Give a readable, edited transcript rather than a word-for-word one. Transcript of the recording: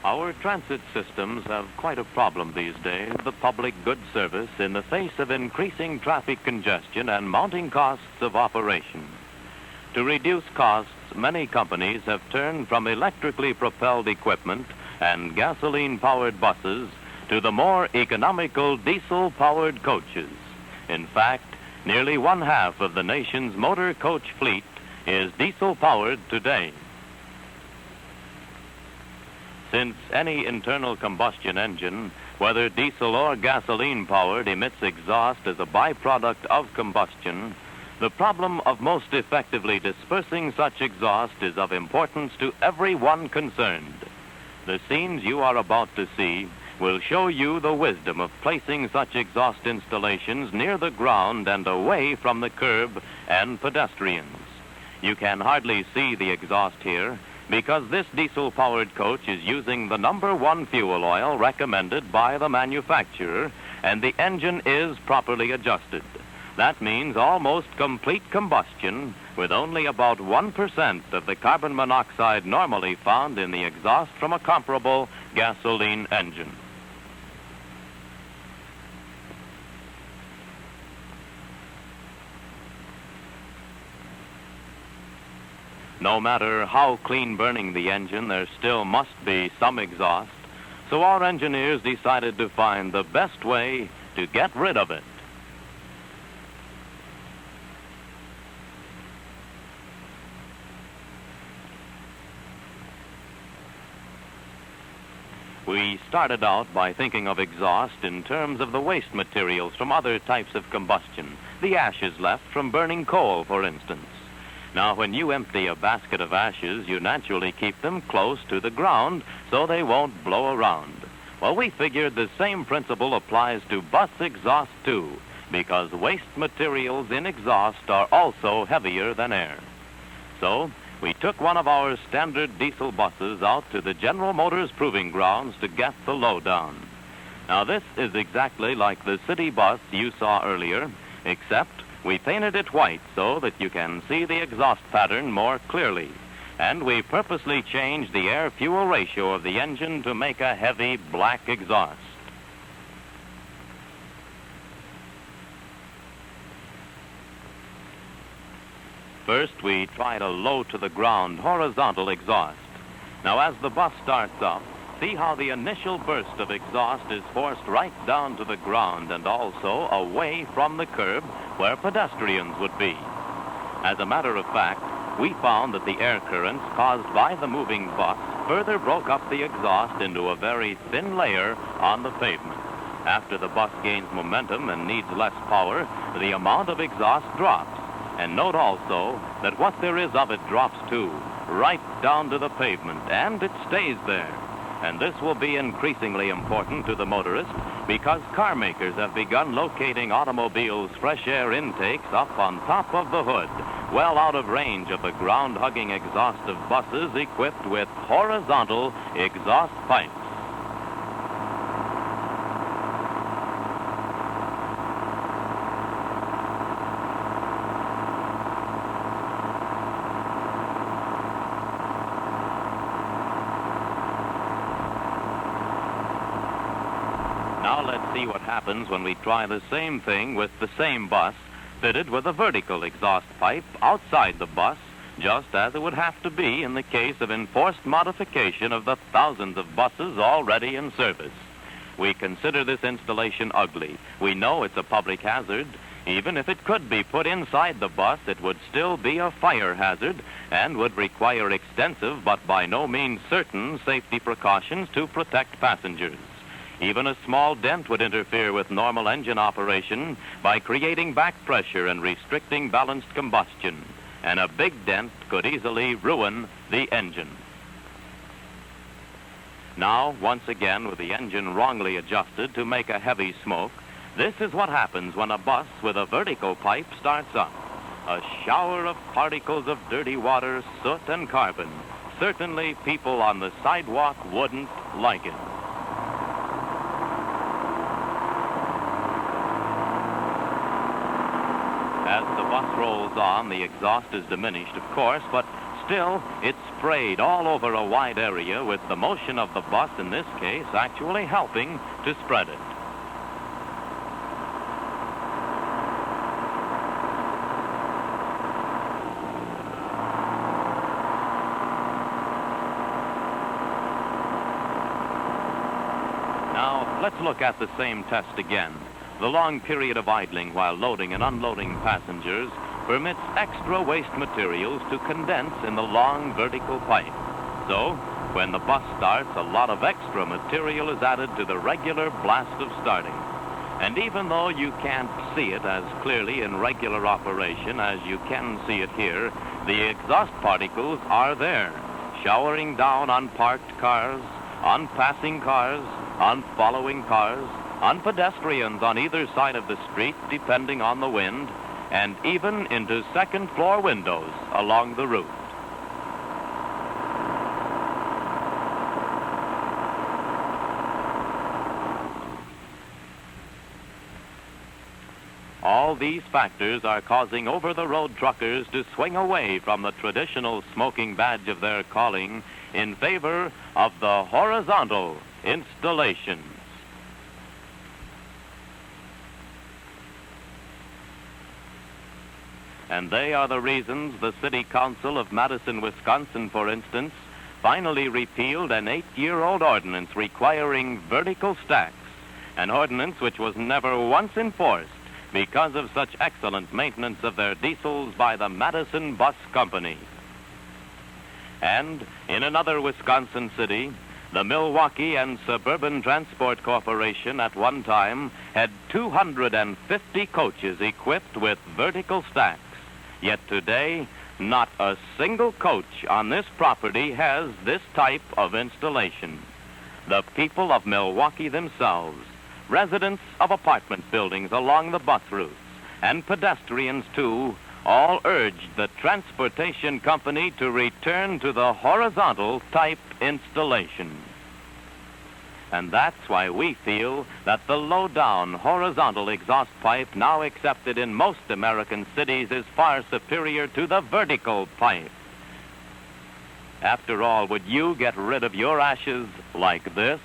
Our transit systems have quite a problem these days, the public goods service, in the face of increasing traffic congestion and mounting costs of operation. To reduce costs, many companies have turned from electrically propelled equipment and gasoline-powered buses to the more economical diesel-powered coaches. In fact, nearly one-half of the nation's motor coach fleet is diesel-powered today. Since any internal combustion engine, whether diesel or gasoline-powered, emits exhaust as a byproduct of combustion, the problem of most effectively dispersing such exhaust is of importance to everyone concerned. The scenes you are about to see will show you the wisdom of placing such exhaust installations near the ground and away from the curb and pedestrians. You can hardly see the exhaust here because this diesel-powered coach is using the #1 fuel oil recommended by the manufacturer, and the engine is properly adjusted. That means almost complete combustion with only about 1% of the carbon monoxide normally found in the exhaust from a comparable gasoline engine. No matter how clean-burning the engine, there still must be some exhaust, so our engineers decided to find the best way to get rid of it. We started out by thinking of exhaust in terms of the waste materials from other types of combustion, the ashes left from burning coal, for instance. Now, when you empty a basket of ashes, you naturally keep them close to the ground so they won't blow around. Well, we figured the same principle applies to bus exhaust, too, because waste materials in exhaust are also heavier than air. So, we took one of our standard diesel buses out to the General Motors Proving Grounds to get the lowdown. Now, this is exactly like the city bus you saw earlier, except we painted it white so that you can see the exhaust pattern more clearly. And we purposely changed the air-fuel ratio of the engine to make a heavy black exhaust. First, we tried a low-to-the-ground horizontal exhaust. Now, as the bus starts up, see how the initial burst of exhaust is forced right down to the ground and also away from the curb where pedestrians would be. As a matter of fact, we found that the air currents caused by the moving bus further broke up the exhaust into a very thin layer on the pavement. After the bus gains momentum and needs less power, the amount of exhaust drops. And note also that what there is of it drops too, right down to the pavement, and it stays there. And this will be increasingly important to the motorist because car makers have begun locating automobiles' fresh air intakes up on top of the hood, well out of range of the ground-hugging exhaust of buses equipped with horizontal exhaust pipes. Now let's see what happens when we try the same thing with the same bus, fitted with a vertical exhaust pipe outside the bus, just as it would have to be in the case of enforced modification of the thousands of buses already in service. We consider this installation ugly. We know it's a public hazard. Even if it could be put inside the bus, it would still be a fire hazard and would require extensive but by no means certain safety precautions to protect passengers. Even a small dent would interfere with normal engine operation by creating back pressure and restricting balanced combustion. And a big dent could easily ruin the engine. Now, once again, with the engine wrongly adjusted to make a heavy smoke, this is what happens when a bus with a vertical pipe starts up. A shower of particles of dirty water, soot, and carbon. Certainly, people on the sidewalk wouldn't like it. As the bus rolls on, the exhaust is diminished, of course, but Still, it's sprayed all over a wide area with the motion of the bus, in this case, actually helping to spread it. Now, let's look at the same test again. The long period of idling while loading and unloading passengers permits extra waste materials to condense in the long vertical pipe. So, when the bus starts, a lot of extra material is added to the regular blast of starting. And even though you can't see it as clearly in regular operation as you can see it here, the exhaust particles are there, showering down on parked cars, on passing cars, on following cars, on pedestrians on either side of the street, depending on the wind, and even into second-floor windows along the route. All these factors are causing over-the-road truckers to swing away from the traditional smoking badge of their calling in favor of the horizontal installations. And they are the reasons the City Council of Madison, Wisconsin, for instance, finally repealed an 8-year-old ordinance requiring vertical stacks, an ordinance which was never once enforced because of such excellent maintenance of their diesels by the Madison Bus Company. And in another Wisconsin city, the Milwaukee and Suburban Transport Corporation at one time had 250 coaches equipped with vertical stacks. Yet today, not a single coach on this property has this type of installation. The people of Milwaukee themselves, residents of apartment buildings along the bus routes, and pedestrians too, all urged the transportation company to return to the horizontal type installation. And that's why we feel that the low-down horizontal exhaust pipe now accepted in most American cities is far superior to the vertical pipe. After all, would you get rid of your ashes like this?